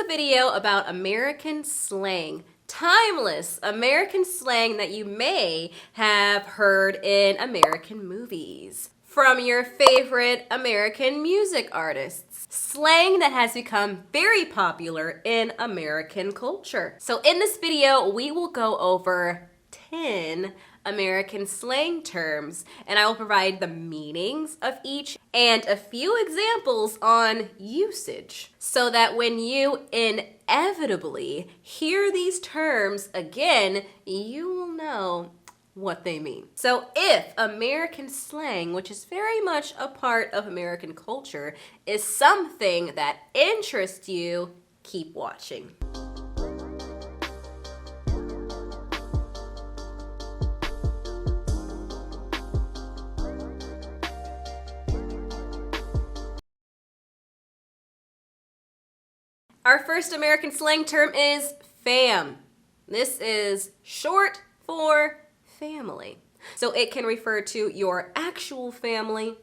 video about American slang. Timeless American slang that you may have heard in American movies. From your favorite American music artists. Slang that has become very popular in American culture. So in this video, we will go over 10 American slang terms, and I will provide the meanings of each and a few examples on usage so that when you inevitably hear these terms again, you will know what they mean. So if American slang, which is very much a part of American culture, is something that interests you, keep watching. Our first American slang term is fam. This is short for family. So it can refer to your actual family,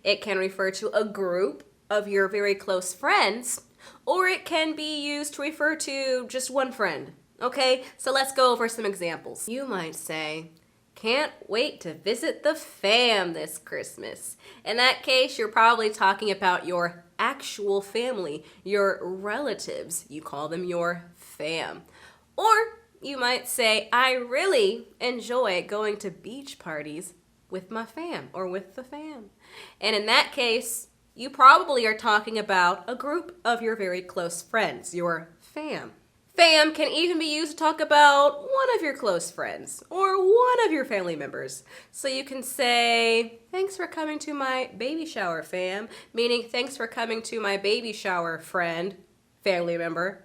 it can refer to a group of your very close friends, or it can be used to refer to just one friend. Okay, so let's go over some examples. You might say, can't wait to visit the fam this Christmas. In that case, you're probably talking about your actual family, your relatives. You call them your fam. Or you might say, I really enjoy going to beach parties with my fam or with the fam. And in that case, you probably are talking about a group of your very close friends, your fam. Fam can even be used to talk about one of your close friends or one of your family members. So you can say, thanks for coming to my baby shower, fam, meaning thanks for coming to my baby shower, friend, family member.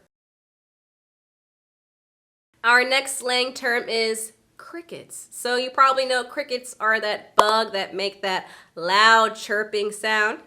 Our next slang term is crickets. So you probably know crickets are that bug that make that loud chirping sound.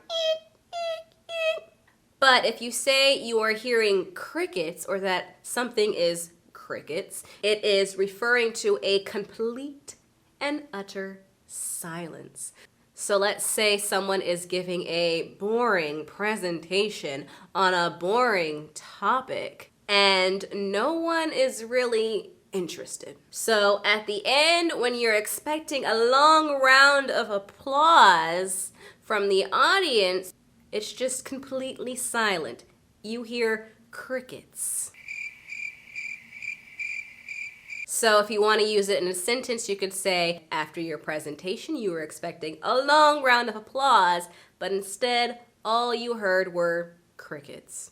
But if you say you are hearing crickets or that something is crickets, it is referring to a complete and utter silence. So let's say someone is giving a boring presentation on a boring topic and no one is really interested. So at the end, when you're expecting a long round of applause from the audience, it's just completely silent. You hear crickets. So if you want to use it in a sentence, you could say, after your presentation, you were expecting a long round of applause, but instead, all you heard were crickets.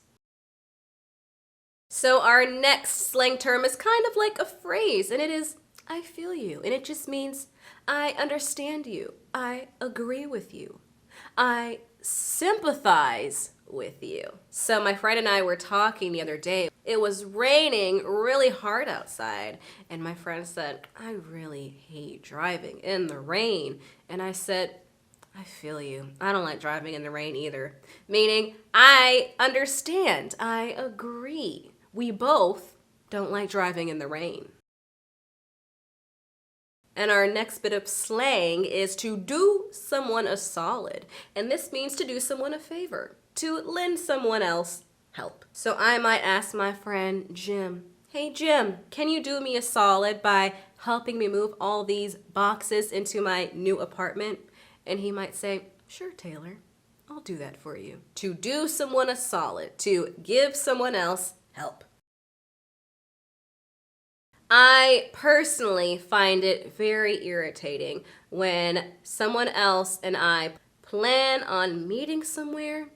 So our next slang term is kind of like a phrase, and it is, I feel you. And it just means, I understand you. I agree with you. I sympathize with you. So my friend and I were talking the other day. It was raining really hard outside, and my friend said, I really hate driving in the rain. And I said, I feel you. I don't like driving in the rain either. Meaning, I understand. I agree. We both don't like driving in the rain. And our next bit of slang is to do someone a solid. And this means to do someone a favor, to lend someone else help. So I might ask my friend Jim, hey Jim, can you do me a solid by helping me move all these boxes into my new apartment? And he might say, sure, Taylor, I'll do that for you. To do someone a solid, to give someone else help. I personally find it very irritating when someone else and I plan on meeting somewhere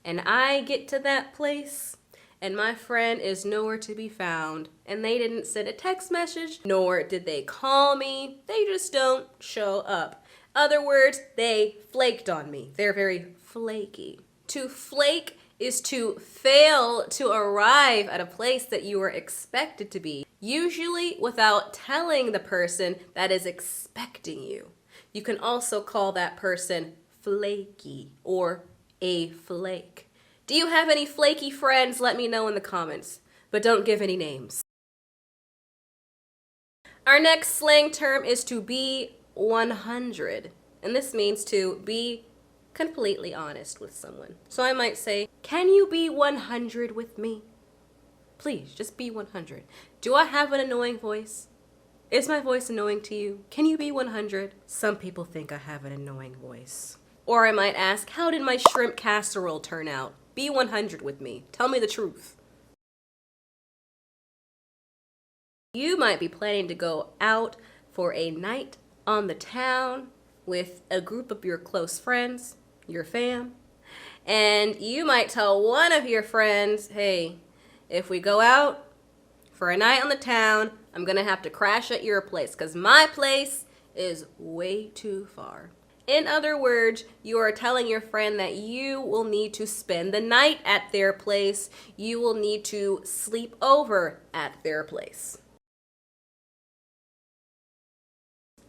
and I get to that place and my friend is nowhere to be found and they didn't send a text message, nor did they call me. They just don't show up. Other words, they flaked on me. They're very flaky. To flake is to fail to arrive at a place that you were expected to be, usually without telling the person that is expecting you. You can also call that person flaky or a flake. Do you have any flaky friends? Let me know in the comments, but don't give any names. Our next slang term is to be 100, and this means to be completely honest with someone. So I might say, can you be 100 with me? Please, just be 100. Do I have an annoying voice? Is my voice annoying to you? Can you be 100? Some people think I have an annoying voice. Or I might ask, how did my shrimp casserole turn out? Be 100 with me. Tell me the truth. You might be planning to go out for a night on the town with a group of your close friends, your fam, and you might tell one of your friends, hey, if we go out for a night on the town, I'm gonna have to crash at your place because my place is way too far. In other words, you are telling your friend that you will need to spend the night at their place. You will need to sleep over at their place.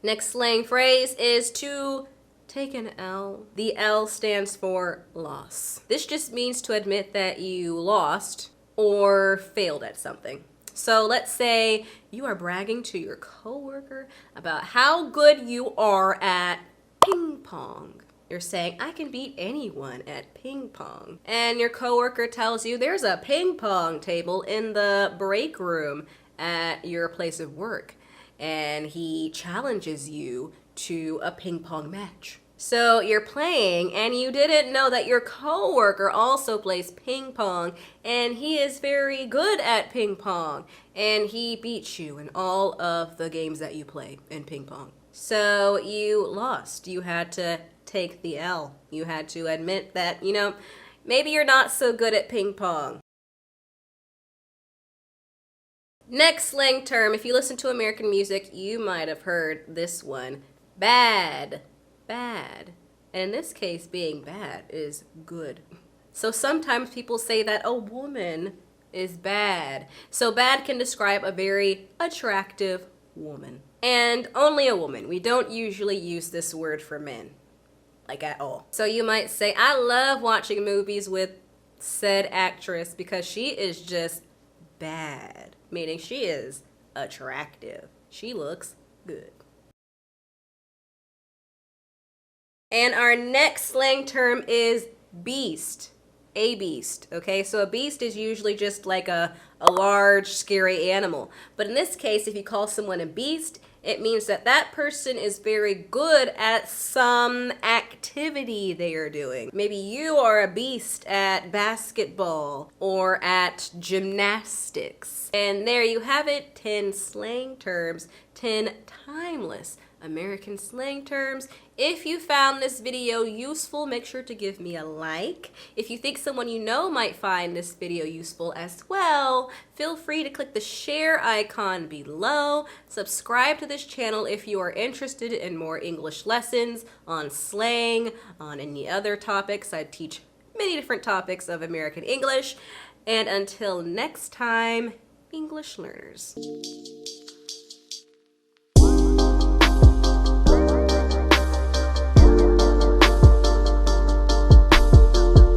Next slang phrase is to take an L. The L stands for loss. This just means to admit that you lost or failed at something. So let's say you are bragging to your coworker about how good you are at ping pong. You're saying, I can beat anyone at ping pong. And your coworker tells you there's a ping pong table in the break room at your place of work. And he challenges you to a ping pong match. So you're playing and you didn't know that your coworker also plays ping pong and he is very good at ping pong and he beats you in all of the games that you play in ping pong. So you lost. You had to take the L. You had to admit that, maybe you're not so good at ping pong. Next slang term, if you listen to American music, you might have heard this one. Bad. Bad. And in this case, being bad is good. So sometimes people say that a woman is bad. So bad can describe a very attractive woman. And only a woman. We don't usually use this word for men. Like at all. So you might say, I love watching movies with said actress because she is just bad. Meaning she is attractive. She looks good. And our next slang term is beast. A beast, okay? So a beast is usually just like a large, scary animal. But in this case, if you call someone a beast, it means that that person is very good at some activity they are doing. Maybe you are a beast at basketball or at gymnastics. And there you have it, 10 slang terms, 10 timeless American slang terms. If you found this video useful, make sure to give me a like. If you think someone you know might find this video useful as well, feel free to click the share icon below. Subscribe to this channel if you are interested in more English lessons on slang, on any other topics. I teach many different topics of American English. And until next time, English learners.